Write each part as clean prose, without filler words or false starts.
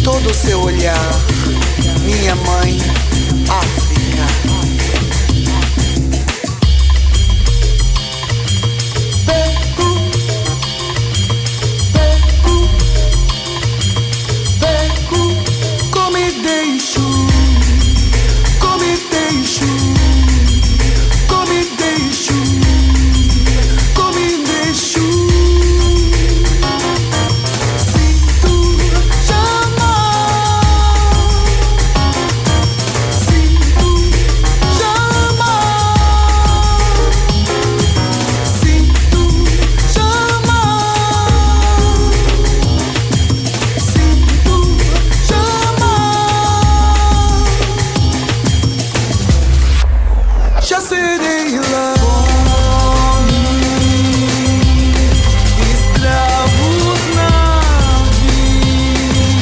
todo o seu olhar, minha mãe, África. Pego, pego, pego, come deixo, come deixo, come deixo, come deixo. Já serei lá. Escravos na vida,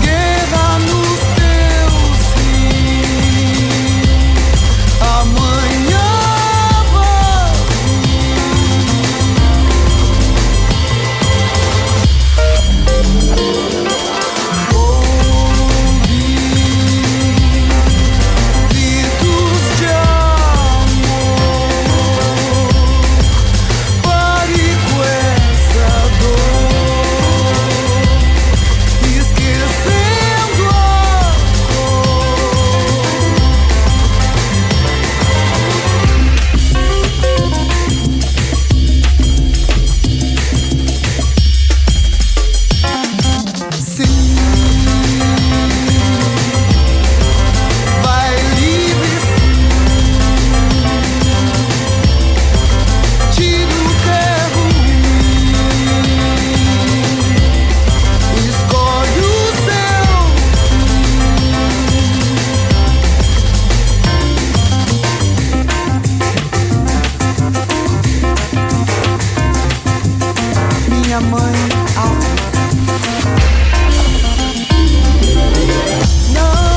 guerra nos teus rios, amanhã minha mãe, África. Não.